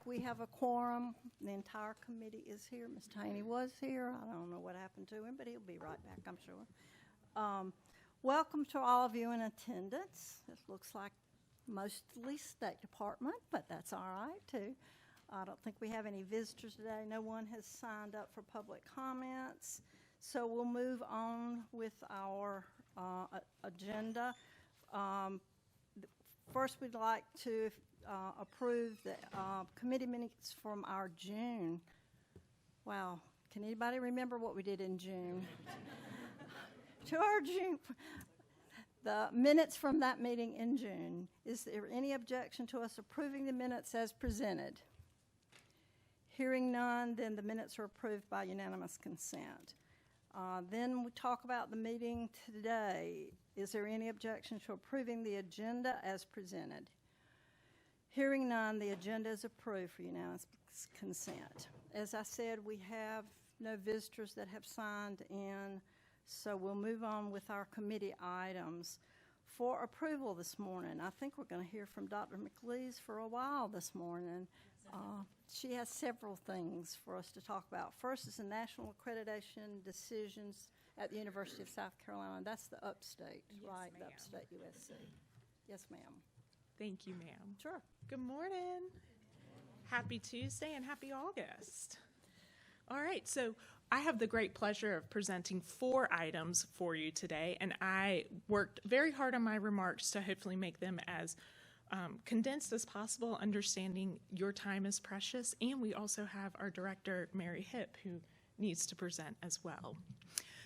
we have a quorum. The entire committee is here. Ms. Taney was here. I don't know what happened to him, but he'll be right back, I'm sure. Welcome to all of you in attendance. It looks like mostly State Department, but that's all right, too. I don't think we have any visitors today. No one has signed up for public comments. So we'll move on with our agenda. First, we'd like to approve the committee minutes from our June. Wow, can anybody remember what we did in June? To our June, the minutes from that meeting in June. Is there any objection to us approving the minutes as presented? Hearing none, then the minutes are approved by unanimous consent. Then we talk about the meeting today. Is there any objection to approving the agenda as presented? Hearing none, the agenda is approved for unanimous consent. As I said, we have no visitors that have signed in, so we'll move on with our committee items. For approval this morning, I think we're going to hear from Dr. McLeese for a while this morning. She has several things for us to talk about. First is the national accreditation decisions at the University of South Carolina. That's the upstate, yes, right? The upstate USC. Yes, ma'am. Thank you, ma'am. Sure. Good morning. Happy Tuesday and happy August. All right, so I have the great pleasure of presenting 4 items for you today, and I worked very hard on my remarks to hopefully make them as condensed as possible, understanding your time is precious, and we also have our director, Mary Hipp, who needs to present as well.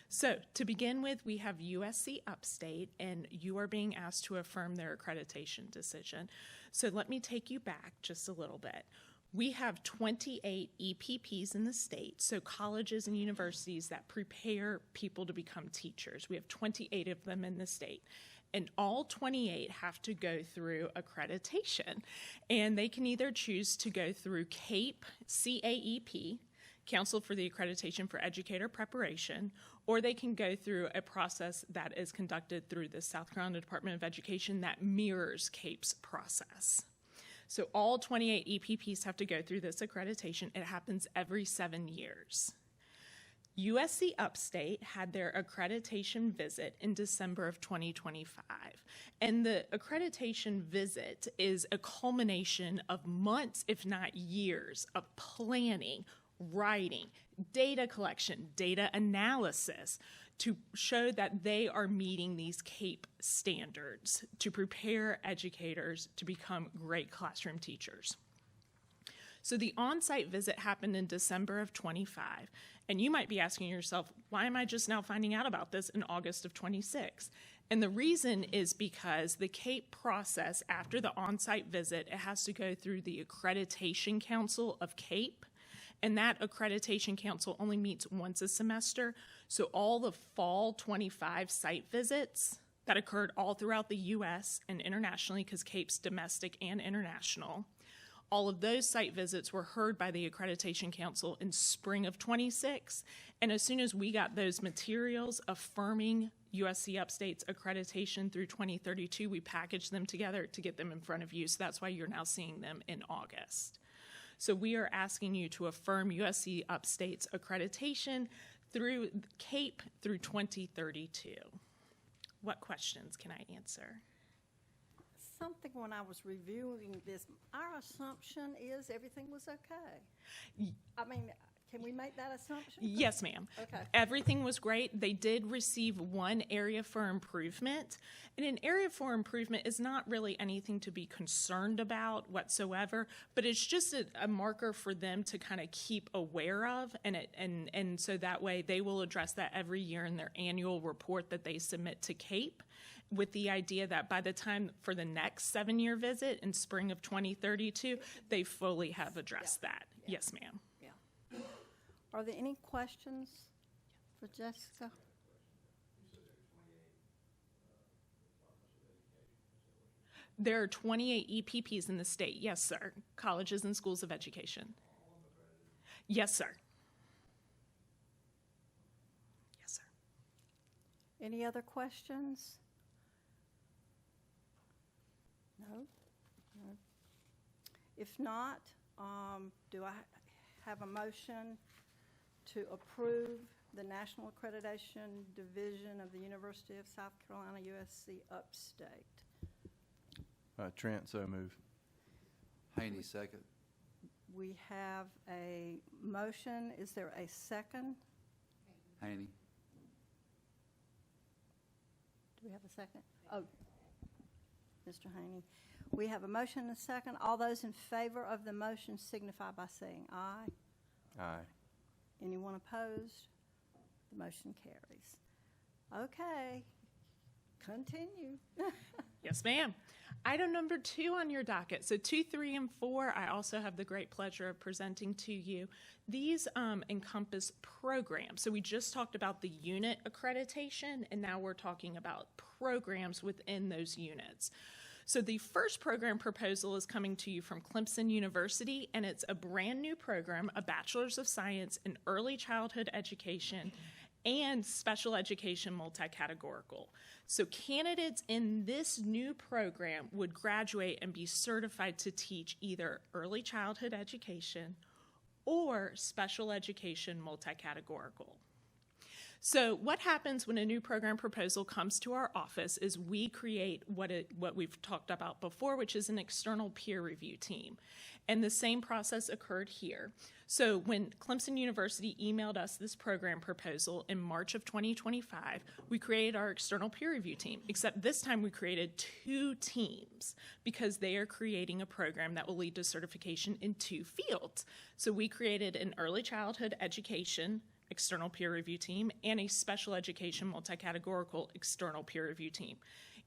So to begin with, we have USC Upstate, and you are being asked to affirm their accreditation decision. So let me take you back just a little bit. We have 28 EPPs in the state, so colleges and universities that prepare people to become teachers. We have 28 of them in the state. And all 28 have to go through accreditation. And they can either choose to go through CAPE, C-A-E-P, Council for the Accreditation for Educator Preparation, or they can go through a process that is conducted through the South Carolina Department of Education that mirrors CAPE's process. So all 28 EPPs have to go through this accreditation. It happens every 7 years. USC Upstate had their accreditation visit in December of 2025. And the accreditation visit is a culmination of months, if not years, of planning, writing, data collection, data analysis to show that they are meeting these CAPE standards to prepare educators to become great classroom teachers. So the on-site visit happened in December of 25, and you might be asking yourself, why am I just now finding out about this in August of 26? And the reason is because the CAPE process after the on-site visit, it has to go through the Accreditation Council of CAPE, and that Accreditation Council only meets once a semester. So all the fall 25 site visits that occurred all throughout the U.S. and internationally, because CAPE's domestic and international, all of those site visits were heard by the Accreditation Council in spring of 26. And as soon as we got those materials affirming USC Upstate's accreditation through 2032, we packaged them together to get them in front of you. So that's why you're now seeing them in August. So we are asking you to affirm USC Upstate's accreditation through CAPE through 2032. What questions can I answer? Something when I was reviewing this, our assumption is everything was okay. I mean, can we make that assumption? Yes, ma'am. Okay. Everything was great. They did receive one area for improvement. And an area for improvement is not really anything to be concerned about whatsoever, but it's just a marker for them to kind of keep aware of. And so that way they will address that every year in their annual report that they submit to CAPE, with the idea that by the time for the next 7-year visit in spring of 2032, they fully have addressed that. Yeah. Yes, ma'am. Yeah. Are there any questions for Jessica? There are 28 EPPs in the state. Yes, sir. Colleges and schools of education. Yes, sir. Yes, sir. Any other questions? No? No. If not, Do I have a motion to approve the National Accreditation Division of the University of South Carolina, USC Upstate? Trent, so move. Haney, second. We have a motion. Is there a second? Haney. Do we have a second? Oh, Mr. Haney. We have a motion and a second. All those in favor of the motion signify by saying aye. Aye. Anyone opposed? The motion carries. Okay, continue. Yes, ma'am. Item number 2 on your docket. So 2, 3, and 4, I also have the great pleasure of presenting to you. These encompass programs. So we just talked about the unit accreditation, and now we're talking about programs within those units. So the first program proposal is coming to you from Clemson University, and it's a brand new program, a Bachelor's of Science in Early Childhood Education and Special Education Multi-Categorical. So candidates in this new program would graduate and be certified to teach either early childhood education or special education multi-categorical. So what happens when a new program proposal comes to our office is we create what we've talked about before, which is an external peer review team. And the same process occurred here. So when Clemson University emailed us this program proposal in March of 2025, we created our external peer review team, except this time we created 2 teams because they are creating a program that will lead to certification in 2 fields. So we created an early childhood education external peer review team and a special education multi-categorical external peer review team.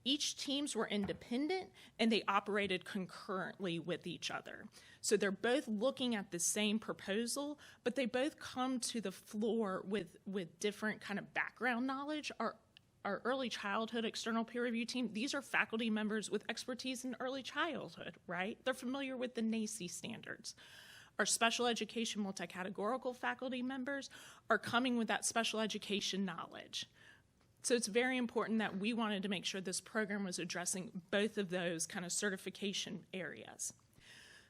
Each teams were independent and they operated concurrently with each other. So they're both looking at the same proposal, but they both come to the floor with different kind of background knowledge. Our early childhood external peer review team, these are faculty members with expertise in early childhood, right? They're familiar with the NACE standards. Our special education multi-categorical faculty members are coming with that special education knowledge. So it's very important that we wanted to make sure this program was addressing both of those kind of certification areas.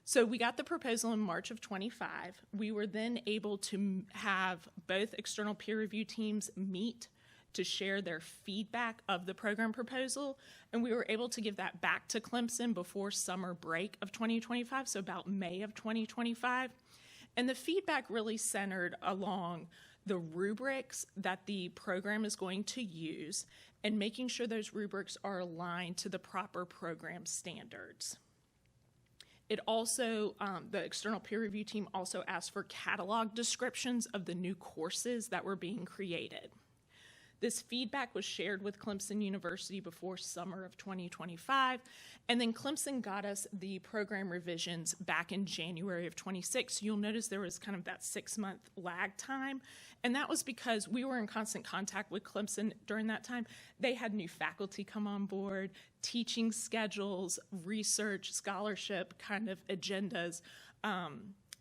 So we got the proposal in March of 25. We were then able to have both external peer review teams meet to share their feedback of the program proposal, and we were able to give that back to Clemson before summer break of 2025, so about May of 2025. And the feedback really centered along the rubrics that the program is going to use and making sure those rubrics are aligned to the proper program standards. It also, the external peer review team also asked for catalog descriptions of the new courses that were being created. This feedback was shared with Clemson University before summer of 2025, and then Clemson got us the program revisions back in January of 26. You'll notice there was kind of that 6-month lag time, and that was because we were in constant contact with Clemson during that time. They had new faculty come on board, teaching schedules, research, scholarship kind of agendas,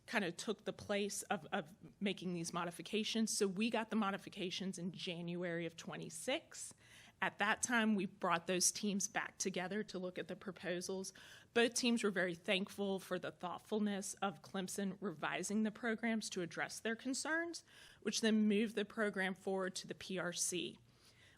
kind of took the place of making these modifications. So we got the modifications in January of 26. At that time, we brought those teams back together to look at the proposals. Both teams were very thankful for the thoughtfulness of Clemson revising the programs to address their concerns, which then moved the program forward to the PRC.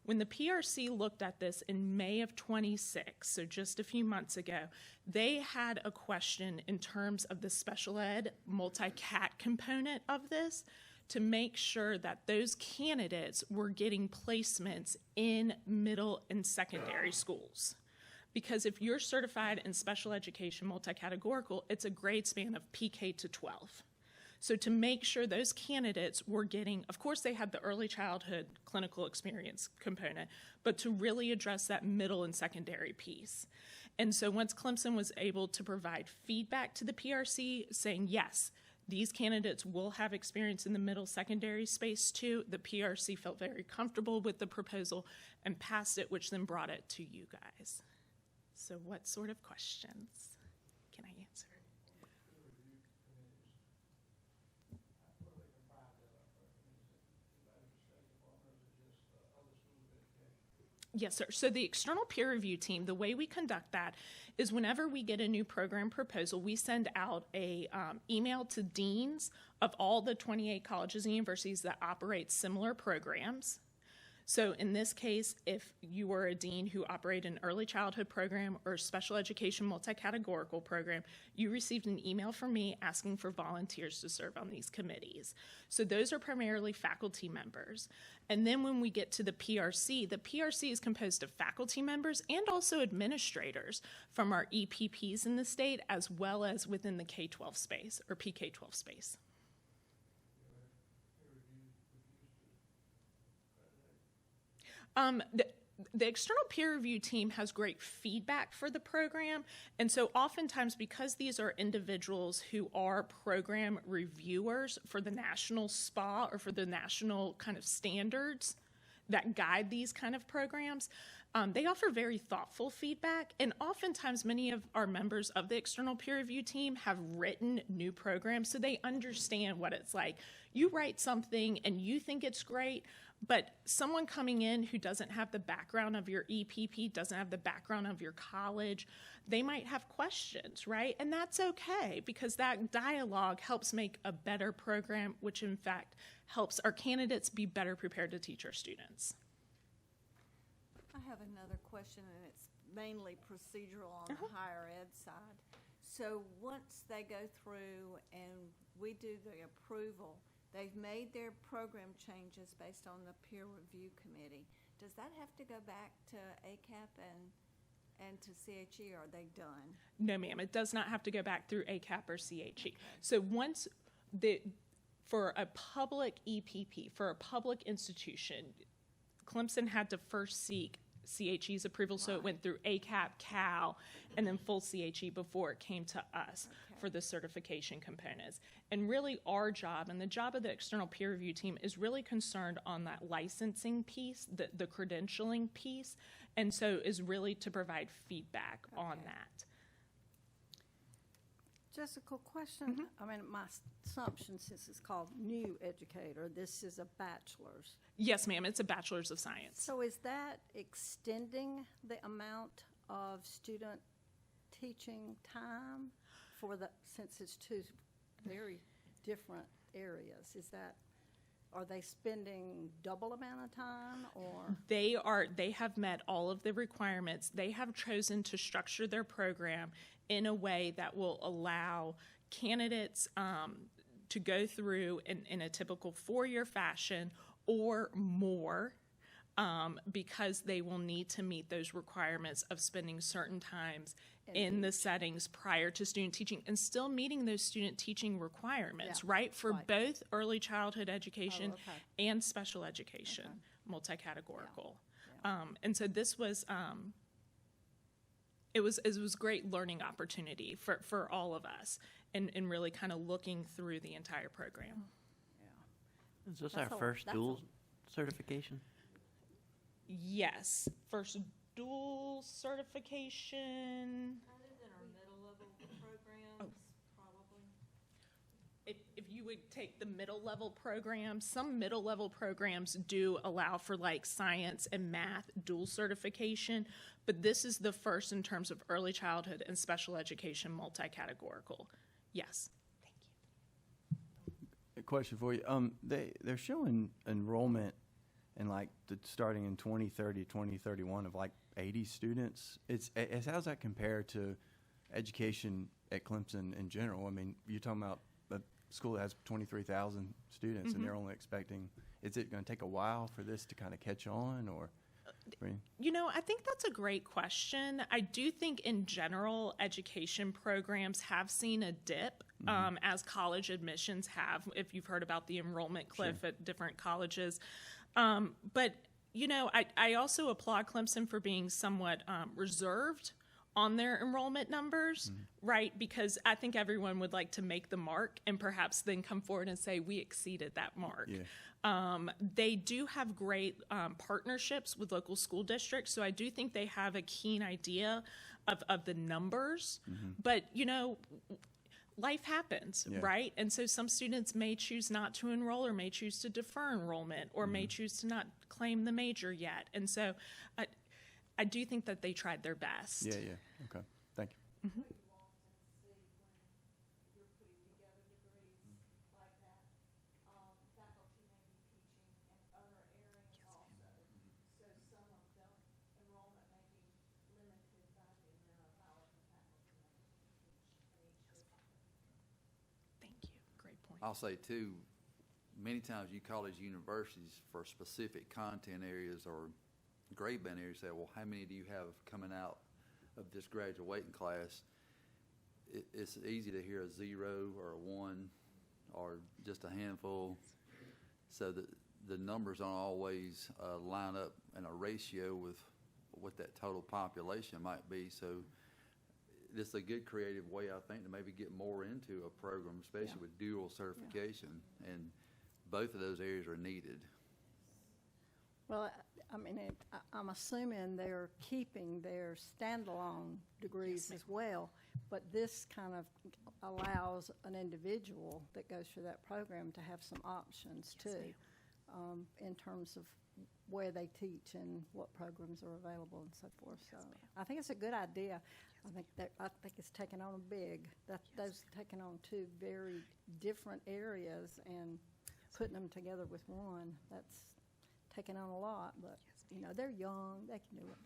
When the PRC looked at this in May of 26, so just a few months ago, they had a question in terms of the special ed multi-cat component of this to make sure that those candidates were getting placements in middle and secondary schools. Because if you're certified in special education multi-categorical, it's a grade span of PK to 12. So to make sure those candidates were getting, of course they had the early childhood clinical experience component, but to really address that middle and secondary piece. And so once Clemson was able to provide feedback to the PRC saying, yes, these candidates will have experience in the middle secondary space too, the PRC felt very comfortable with the proposal and passed it, which then brought it to you guys. So what sort of questions can I answer? Yes, sir. So the external peer review team, the way we conduct that is whenever we get a new program proposal, we send out a email to deans of all the 28 colleges and universities that operate similar programs. So in this case, if you were a dean who operated an early childhood program or a special education multi-categorical program, you received an email from me asking for volunteers to serve on these committees. So those are primarily faculty members. And then when we get to the PRC is composed of faculty members and also administrators from our EPPs in the state, as well as within the K-12 space or PK-12 space. The external peer review team has great feedback for the program, and so oftentimes because these are individuals who are program reviewers for the national SPA or for the national kind of standards that guide these kind of programs, they offer very thoughtful feedback, and oftentimes many of our members of the external peer review team have written new programs, so they understand what it's like. You write something and you think it's great, but someone coming in who doesn't have the background of your EPP, doesn't have the background of your college, they might have questions, right? And that's okay, because that dialogue helps make a better program, which in fact helps our candidates be better prepared to teach our students. I have another question, and it's mainly procedural on the higher ed side. So once they go through and we do the approval, they've made their program changes based on the peer review committee. Does that have to go back to ACAP and to CHE, or are they done? No, ma'am, it does not have to go back through ACAP or CHE. So once for a public EPP, for a public institution, Clemson had to first seek CHE's approval, so it went through ACAP, Cal, and then full CHE before it came to us for the certification components. And really our job, and the job of the external peer review team, is really concerned on that licensing piece, the credentialing piece, and so is really to provide feedback on that. Jessica, question. I mean, my assumption, since it's called New Educator, this is a bachelor's. Yes, ma'am, it's a Bachelor's of Science. So is that extending the amount of student teaching time since it's two very different areas? Are they spending double amount of time, or? They have met all of the requirements. They have chosen to structure their program in a way that will allow candidates to go through in a typical 4-year fashion or more, because they will need to meet those requirements of spending certain times in the settings prior to student teaching and still meeting those student teaching requirements, right? For both early childhood education and special education, multi-categorical. And so this was, it was great learning opportunity for all of us, and really kind of looking through the entire program. Is this our first dual certification? Yes, first dual certification. Other than our middle-level programs, probably. If you would take the middle level programs, some middle level programs do allow for like science and math dual certification, but this is the first in terms of early childhood and special education multi-categorical. Yes. Thank you. A question for you. They're showing enrollment in starting in 2030, 2031 of like 80 students. How does that compare to education at Clemson in general? I mean, you're talking about a school that has 23,000 students, and they're only expecting. Is it going to take a while for this to kind of catch on, or? You know, I think that's a great question. I do think in general, education programs have seen a dip as college admissions have, if you've heard about the enrollment cliff at different colleges. But, you know, I also applaud Clemson for being somewhat reserved on their enrollment numbers, right? Because I think everyone would like to make the mark and perhaps then come forward and say, we exceeded that mark. They do have great partnerships with local school districts, so I do think they have a keen idea of the numbers. But, you know, life happens, right? And so some students may choose not to enroll, or may choose to defer enrollment, or may choose to not claim the major yet. And so I do think that they tried their best. Yeah, yeah. Okay. Thank you. Thank you. Great point. I'll say too, many times you college universities for specific content areas or grade band areas say, well, how many do you have coming out of this graduating class? It's easy to hear a 0 or a 1 or just a handful. So the numbers don't always line up in a ratio with what that total population might be. So this is a good creative way, I think, to maybe get more into a program, especially with dual certification. And both of those areas are needed. Well, I mean, I'm assuming they're keeping their standalone degrees as well, but this kind of allows an individual that goes through that program to have some options too, in terms of where they teach and what programs are available and so forth. So I think it's a good idea. I think it's taken on a big. Those taking on two very different areas and putting them together with one. That's taking on a lot, but you know, they're young. They can do it.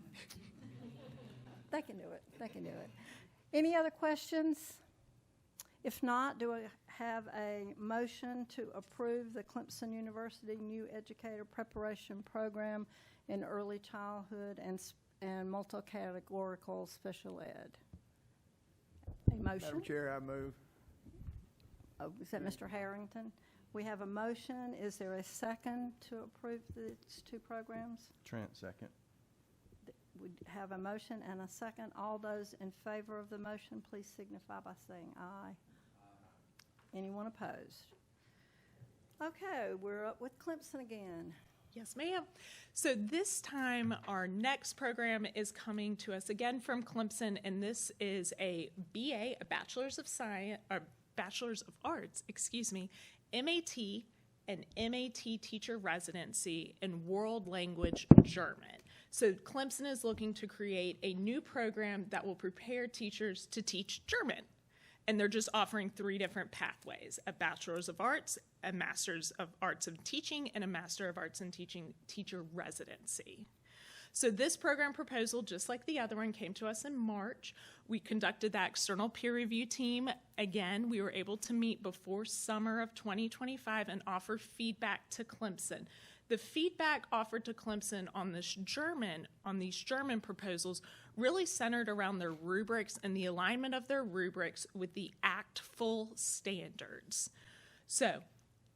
They can do it. They can do it. Any other questions? If not, do I have a motion to approve the Clemson University New Educator Preparation Program in Early Childhood and Multi-Categorical Special Ed? A motion? Madam Chair, I move. Oh, is that Mr. Harrington? We have a motion. Is there a second to approve these two programs? Trent, second. We have a motion and a second. All those in favor of the motion, please signify by saying aye. Anyone opposed? Okay, we're up with Clemson again. Yes, ma'am. So this time, our next program is coming to us again from Clemson, and this is a BA, a Bachelor's of Science, or Bachelor's of Arts, MAT, and MAT teacher residency in World Language German. So Clemson is looking to create a new program that will prepare teachers to teach German. And they're just offering 3 different pathways: a Bachelor's of Arts, a Master's of Arts in Teaching, and a Master of Arts in Teaching teacher residency. So this program proposal, just like the other one, came to us in March. We conducted that external peer review team. Again, we were able to meet before summer of 2025 and offer feedback to Clemson. The feedback offered to Clemson on these German proposals really centered around their rubrics and the alignment of their rubrics with the ACT-FUL standards. So,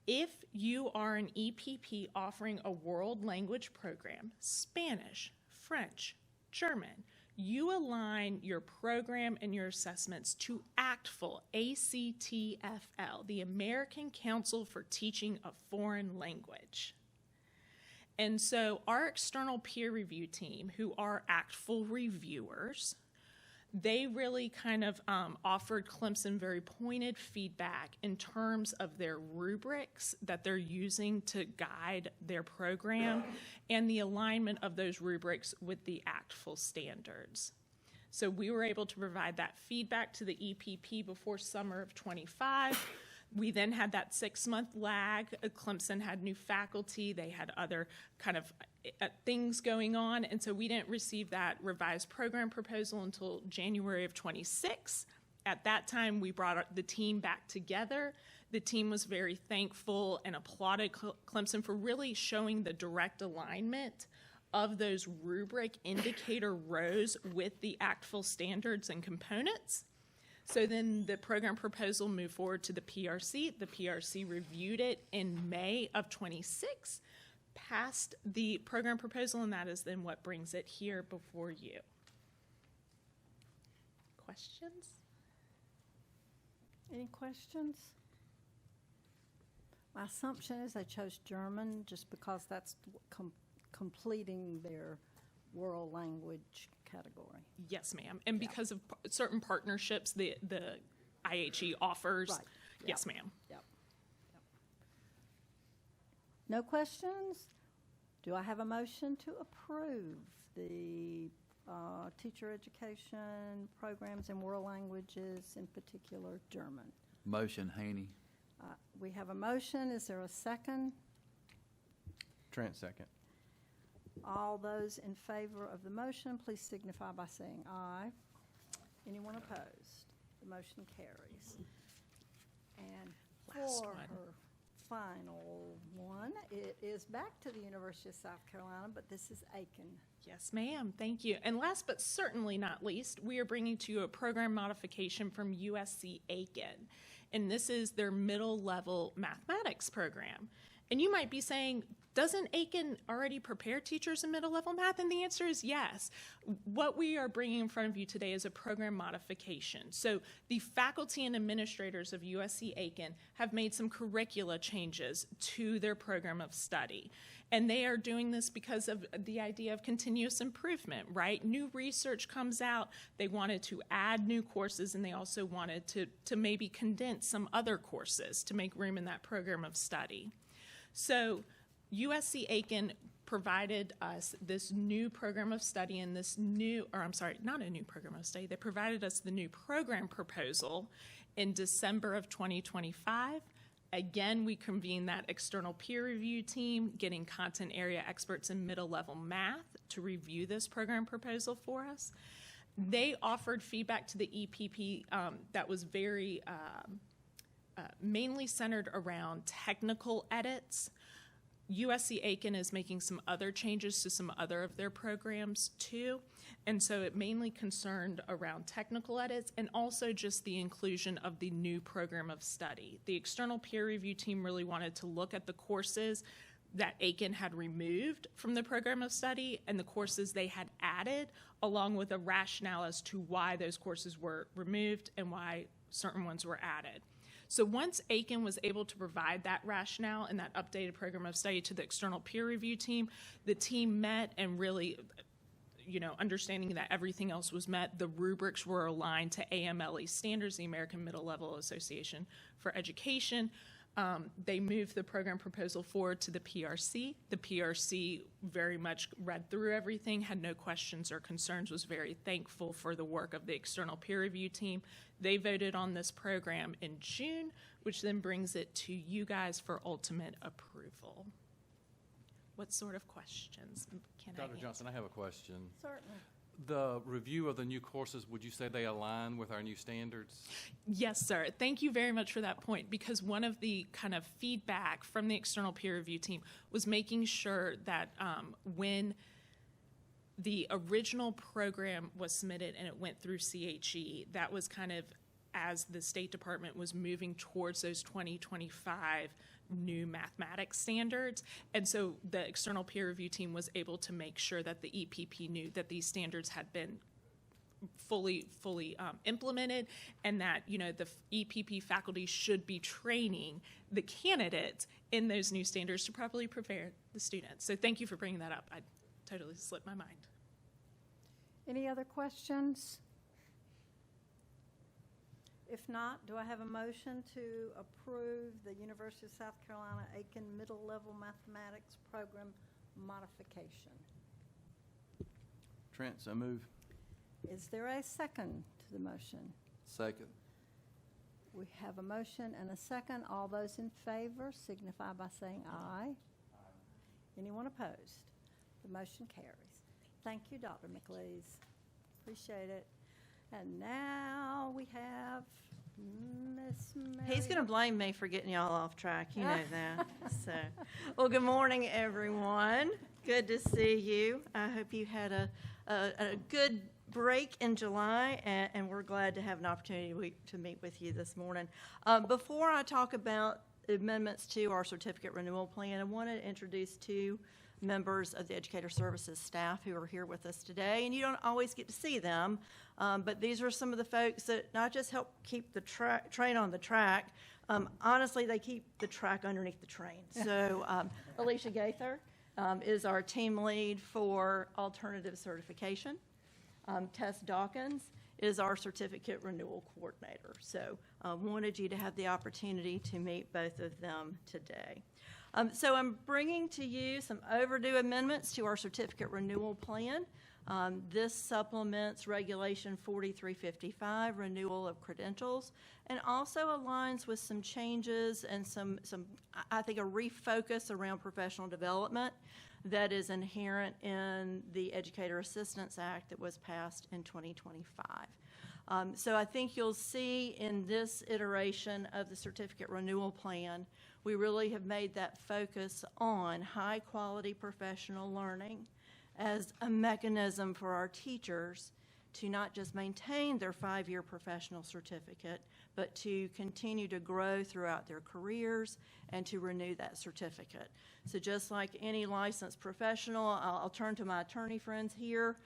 if you are an EPP offering a world language program, Spanish, French, German, you align your program and your assessments to ACT-FUL, ACTFL, the American Council for Teaching a Foreign Language. And so our external peer review team, who are ACT-FUL reviewers, they really kind of offered Clemson very pointed feedback in terms of their rubrics that they're using to guide their program and the alignment of those rubrics with the ACT-FUL standards. So we were able to provide that feedback to the EPP before summer of 25. We then had that 6-month lag. Clemson had new faculty. They had other kind of things going on. And so we didn't receive that revised program proposal until January of 26. At that time, we brought the team back together. The team was very thankful and applauded Clemson for really showing the direct alignment of those rubric indicator rows with the ACT-FUL standards and components. So then the program proposal moved forward to the PRC. The PRC reviewed it in May of 26, passed the program proposal, and that is then what brings it here before you. Questions? Any questions? My assumption is they chose German just because that's completing their world language category. Yes, ma'am. And because of certain partnerships the IHE offers. Right. Yes, ma'am. Yep. No questions? Do I have a motion to approve the teacher education programs in world languages, in particular German. Motion, Haney. We have a motion. Is there a second? Trent, second. All those in favor of the motion, please signify by saying aye. Anyone opposed? The motion carries. And Last for one. her final one, it is back to the University of South Carolina, but this is Aiken. Yes, ma'am. Thank you. And last but certainly not least, we are bringing to you a program modification from USC Aiken. And this is their middle level mathematics program. And you might be saying, doesn't Aiken already prepare teachers in middle level math? And the answer is yes. What we are bringing in front of you today is a program modification. So the faculty and administrators of USC Aiken have made some curricula changes to their program of study. And they are doing this because of the idea of continuous improvement, right? New research comes out. They wanted to add new courses, and they also wanted to maybe condense some other courses to make room in that program of study. So USC Aiken provided us this new program of study and this new, or I'm sorry, not a new program of study. They provided us the new program proposal in December of 2025. Again, we convened that external peer review team, getting content area experts in middle level math to review this program proposal for us. They offered feedback to the EPP that was very mainly centered around technical edits. USC Aiken is making some other changes to some other of their programs too. And so it mainly concerned around technical edits and also just the inclusion of the new program of study. The external peer review team really wanted to look at the courses that Aiken had removed from the program of study and the courses they had added, along with a rationale as to why those courses were removed and why certain ones were added. So once Aiken was able to provide that rationale and that updated program of study to the external peer review team, the team met and really, understanding that everything else was met, the rubrics were aligned to AMLE standards, the American Middle Level Association for Education. They moved the program proposal forward to the PRC. The PRC very much read through everything, had no questions or concerns, was very thankful for the work of the external peer review team. They voted on this program in June, which then brings it to you guys for ultimate approval. What sort of questions can I Dr. answer? Johnson, I have a question. Certainly. The review of the new courses, would you say they align with our new standards? Yes, sir. Thank you very much for that point, because one of the kind of feedback from the external peer review team was making sure that when the original program was submitted and it went through CHE, that was kind of as the State Department was moving towards those 2025 new mathematics standards. And so the external peer review team was able to make sure that the EPP knew that these standards had been fully implemented, and that the EPP faculty should be training the candidates in those new standards to properly prepare the students. So thank you for bringing that up. I totally slipped my mind. Any other questions? If not, do I have a motion to approve the University of South Carolina Aiken Middle Level Mathematics Program modification? Trent, so move. Is there a second to the motion? Second. We have a motion and a second. All those in favor signify by saying aye. Anyone opposed? The motion carries. Thank you, Dr. McLeese. Appreciate it. And now we have Miss Mary. He's going to blame me for getting y'all off track. You know that. So, well, good morning, everyone. Good to see you. I hope you had a good break in July, and we're glad to have an opportunity to meet with you this morning. Before I talk about amendments to our certificate renewal plan, I want to introduce two members of the Educator Services staff who are here with us today, and you don't always get to see them, but these are some of the folks that not just help keep the train on the track, honestly, they keep the track underneath the train. So Alicia Gaither is our team lead for alternative certification. Tess Dawkins is our certificate renewal coordinator. So wanted you to have the opportunity to meet both of them today. So I'm bringing to you some overdue amendments to our certificate renewal plan. This supplements Regulation 4355, renewal of credentials, and also aligns with some changes and some I think, a refocus around professional development that is inherent in the Educator Assistance Act that was passed in 2025. So I think you'll see in this iteration of the certificate renewal plan, we really have made that focus on high-quality professional learning as a mechanism for our teachers to not just maintain their 5-year professional certificate, but to continue to grow throughout their careers and to renew that certificate. So just like any licensed professional, I'll turn to my attorney friends here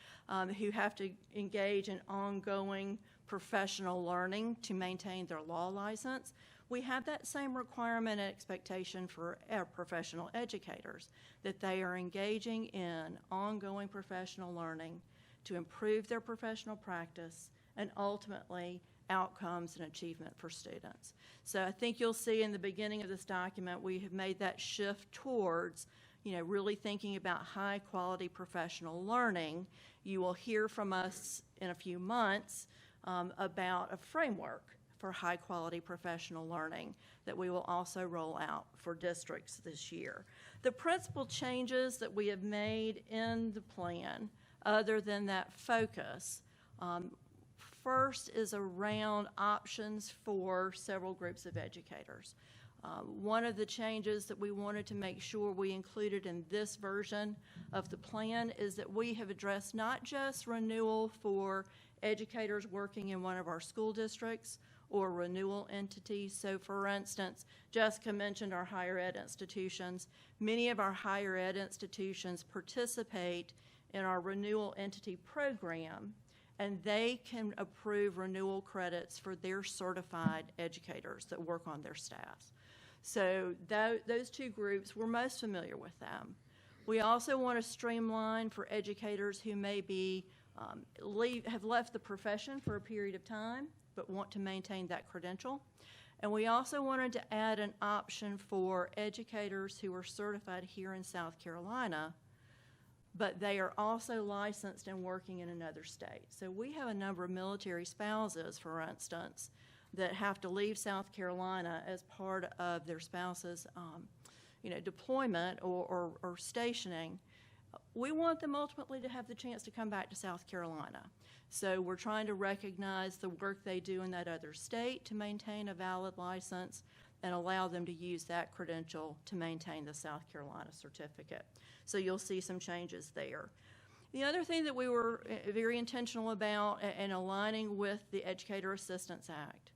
who have to engage in ongoing professional learning to maintain their law license. We have that same requirement and expectation for our professional educators, that they are engaging in ongoing professional learning to improve their professional practice and ultimately outcomes and achievement for students. So I think you'll see in the beginning of this document, we have made that shift towards, really thinking about high quality professional learning. You will hear from us in a few months about a framework for high quality professional learning that we will also roll out for districts this year. The principal changes that we have made in the plan, other than that focus, first is around options for several groups of educators. One of the changes that we wanted to make sure we included in this version of the plan is that we have addressed not just renewal for educators working in one of our school districts or renewal entities. So for instance, Jessica mentioned our higher ed institutions. Many of our higher ed institutions participate in our renewal entity program, and they can approve renewal credits for their certified educators that work on their staffs. So those two groups, we're most familiar with them. We also want to streamline for educators who may be have left the profession for a period of time but want to maintain that credential. And we also wanted to add an option for educators who are certified here in South Carolina, but they are also licensed and working in another state. So we have a number of military spouses, for instance, that have to leave South Carolina as part of their spouse's deployment or stationing. We want them ultimately to have the chance to come back to South Carolina. So we're trying to recognize the work they do in that other state to maintain a valid license and allow them to use that credential to maintain the South Carolina certificate. So you'll see some changes there. The other thing that we were very intentional about and aligning with the Educator Assistance Act,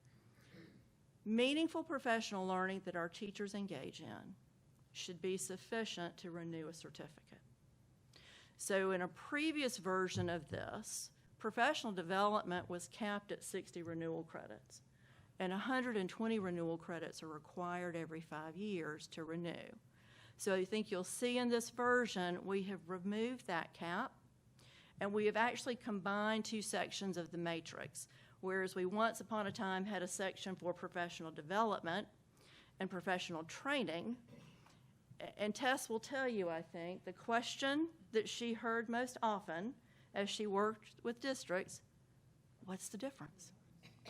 meaningful professional learning that our teachers engage in should be sufficient to renew a certificate. So in a previous version of this, professional development was capped at 60 renewal credits, and 120 renewal credits are required every 5 years to renew. So I think you'll see in this version, we have removed that cap, and we have actually combined two sections of the matrix, whereas we once upon a time had a section for professional development and professional training. And Tess will tell you, I think, the question that she heard most often as she worked with districts, what's the difference?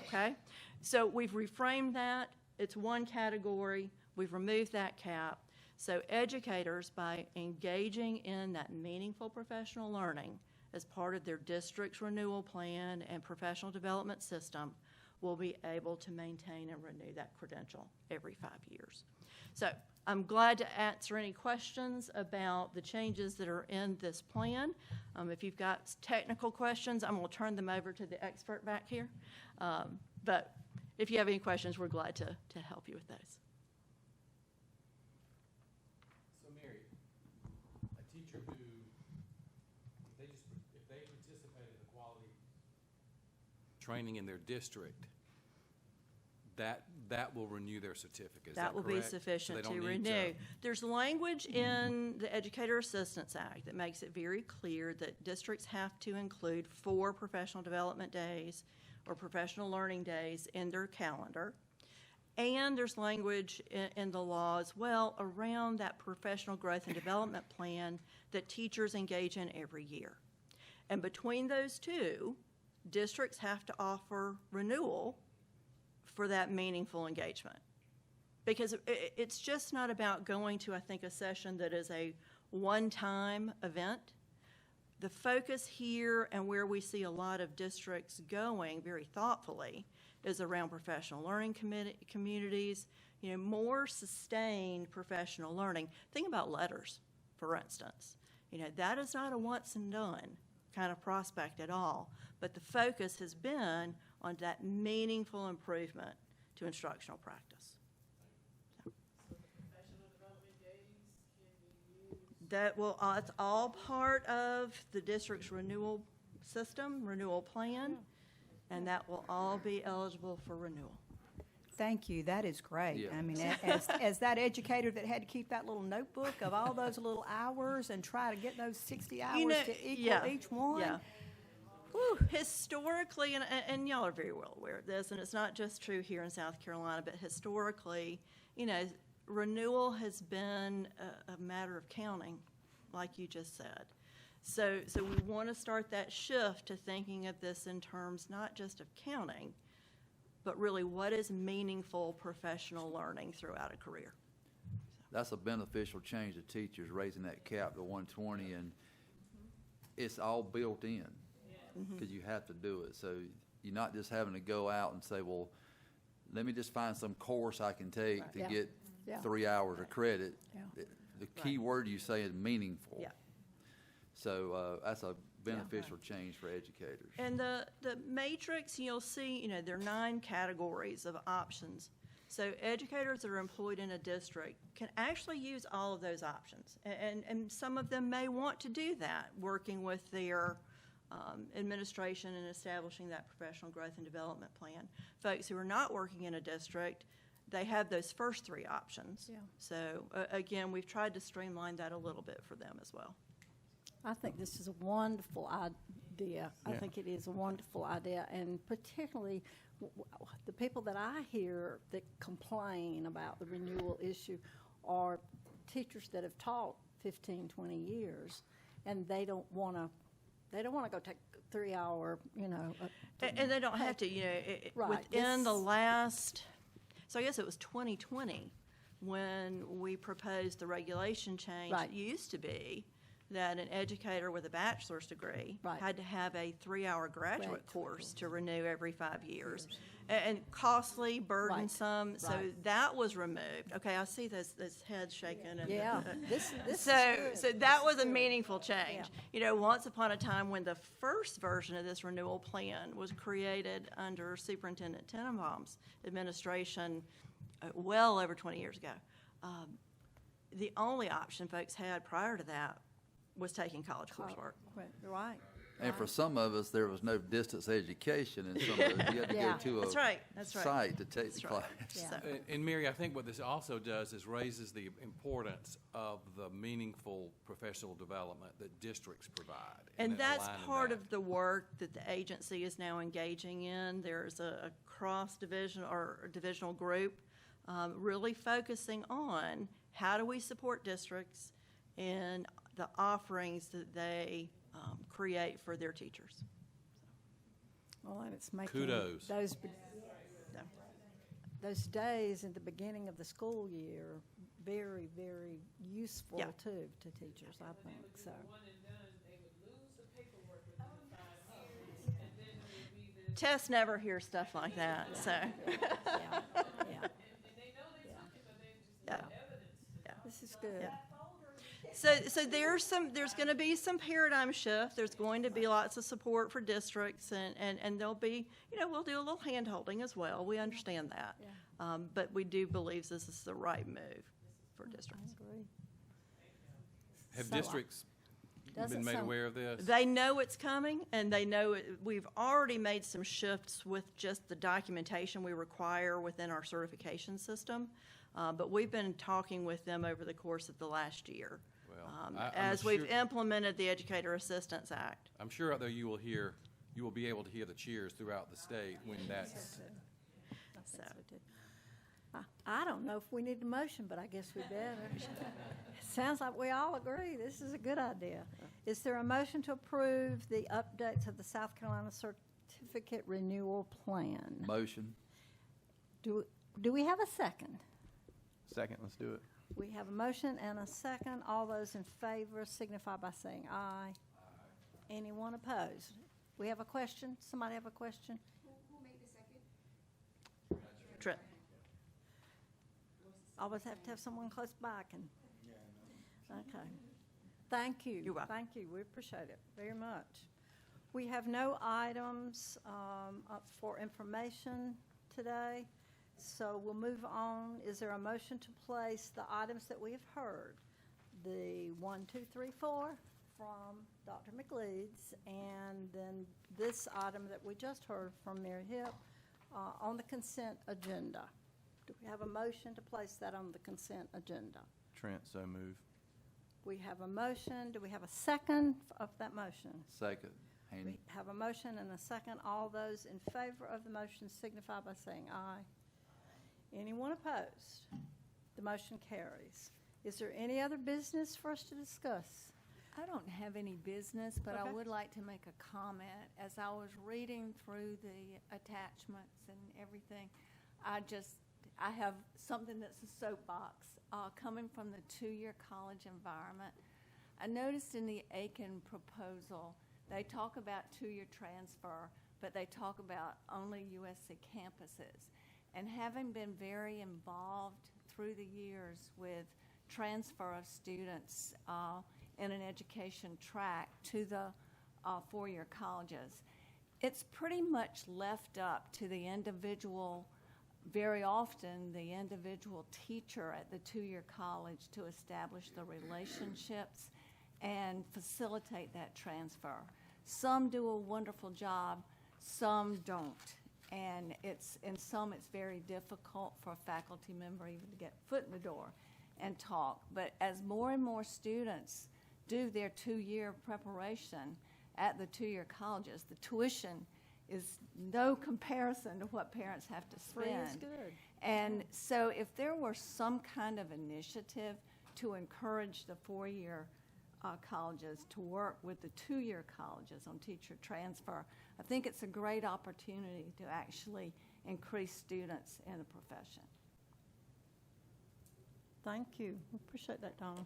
Okay? So we've reframed that. It's one category. We've removed that cap. So educators, by engaging in that meaningful professional learning as part of their district's renewal plan and professional development system, will be able to maintain and renew that credential every 5 years. So I'm glad to answer any questions about the changes that are in this plan. If you've got technical questions, I'm going to turn them over to the expert back here. But if you have any questions, we're glad to help you with those. So Mary, a teacher who, if they participated in the quality training in their district, that will renew their certificate. Is that will correct? Be sufficient So to renew. There's language in the Educator Assistance Act that makes it very clear that districts have to include 4 professional development days or professional learning days in their calendar. And there's language in the law as well around that professional growth and development plan that teachers engage in every year. And between those two, districts have to offer renewal for that meaningful engagement. Because it's just not about going to, I think, a session that is a one-time event. The focus here and where we see a lot of districts going very thoughtfully is around professional learning communities, more sustained professional learning. Think about letters, for instance. That is not a once and done kind of prospect at all, but the focus has been on that meaningful improvement to instructional practice. It's all part of the district's renewal system, renewal plan, and that will all be eligible for renewal. Thank you. That is great. Yeah. I mean, as that educator that had to keep that little notebook of all those little hours and try to get those 60 hours to equal each one. Yeah. Whew, historically, and y'all are very well aware of this, and it's not just true here in South Carolina, but historically, renewal has been a matter of counting, like you just said. So we want to start that shift to thinking of this in terms not just of counting, but really what is meaningful professional learning throughout a career. That's a beneficial change to teachers, raising that cap to 120, and it's all built in because you have to do it. So you're not just having to go out and say, well, let me just find some course I can take to Yeah. get Yeah. 3 hours of credit. Yeah. The key word you say is meaningful. Yeah. So that's a beneficial change for educators. And the matrix, you'll see, there are 9 categories of options. So educators that are employed in a district can actually use all of those options. And some of them may want to do that, working with their administration and establishing that professional growth and development plan. Folks who are not working in a district, they have those first 3 options. Yeah. So again, we've tried to streamline that a little bit for them as well. I think this is a wonderful idea. I Yeah. think it is a wonderful idea, and particularly the people that I hear that complain about the renewal issue are teachers that have taught 15, 20 years, and they don't want to go take 3-hour, And they don't have to, Right. within the This- last, so I guess it was 2020 when we proposed the regulation change. Right. It used to be that an educator with a bachelor's degree Right. had to have a 3-hour graduate Graduate course to renew every 5 years. And costly, burdensome, so Right. that was removed. Okay, I see those heads shaking. And Yeah, this is so good. that was a meaningful change. Once upon a time when the first version of this renewal plan was created under Superintendent Tenenbaum's administration well over 20 years ago, the only option folks had prior to that was taking college coursework. Right. And for some of us, there was no distance education, and some of us, you had to Yeah. go to That's a right, that's right. site to take That's the right. class. Yeah. So- And Mary, I think what this also does is raises the importance of the meaningful professional development that districts provide. And then that's aligning part that. of the work that the agency is now engaging in. There's a cross-division or divisional group really focusing on how do we support districts in the offerings that they create for their teachers. Well, and it's making Kudos. those days at the beginning of the school year very, very useful Yeah. too to teachers, I think so. Tess never hears stuff like that, so. Yeah, yeah. Yeah. This is good. Yeah. So there's going to be some paradigm shift. There's going to be lots of support for districts, and there'll be, we'll do a little hand holding as well. We understand that. Yeah. But we do believe this is the right move for I districts. agree. Have So, districts doesn't been made sound- aware of this? They know it's coming, and they know we've already made some shifts with just the documentation we require within our certification system. But we've been talking with them over the course of the last year. Well, As we've implemented the Educator Assistance Act. I'm sure out there you will be able to hear the cheers throughout the state when that's. I think so too. I don't know if we need a motion, but I guess we better. Sounds like we all agree. This is a good idea. Is there a motion to approve the updates of the South Carolina Certificate Renewal Plan? Motion. Do we have a second? Second, let's do it. We have a motion and a second. All those in favor signify by saying aye. Anyone opposed? We have a question? Somebody have a question? Who made the second? Trip. Always have to have someone close by can. Okay. Thank you. You're welcome. Thank you. We appreciate it very much. We have no items up for information today, so we'll move on. Is there a motion to place the items that we have heard? The 1, 2, 3, 4 from Dr. McLeod's, and then this item that we just heard from Mary Hipp on the consent agenda. Do we have a motion to place that on the consent agenda? Trent, so move. We have a motion. Do we have a second of that motion? Second. We Haney. have a motion and a second. All those in favor of the motion signify by saying aye. Anyone opposed? The motion carries. Is there any other business for us to discuss? I don't have any business, but I Okay. would like to make a comment. As I was reading through the attachments and everything, I have something that's a soapbox. Coming from the two-year college environment, I noticed in the Aiken proposal, they talk about two-year transfer, but they talk about only USC campuses. And having been very involved through the years with transfer of students in an education track to the four-year colleges, it's pretty much left up to the individual, very often the individual teacher at the two-year college to establish the relationships and facilitate that transfer. Some do a wonderful job, some don't. And in some it's very difficult for a faculty member even to get foot in the door and talk. But as more and more students do their two-year preparation at the two-year colleges, the tuition is no comparison to what parents have to spend. Free is good. And so if there were some kind of initiative to encourage the four-year colleges to work with the two-year colleges on teacher transfer, I think it's a great opportunity to actually increase students in the profession. Thank you. We appreciate that, Donna.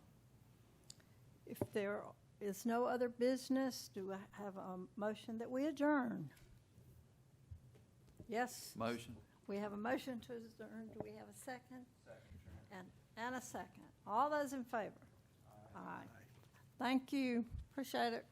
If there is no other business, do I have a motion that we adjourn? Yes? Motion. We have a motion to adjourn. Do we have a second? Second. And a second. All those in favor? Aye. Thank you. Appreciate it.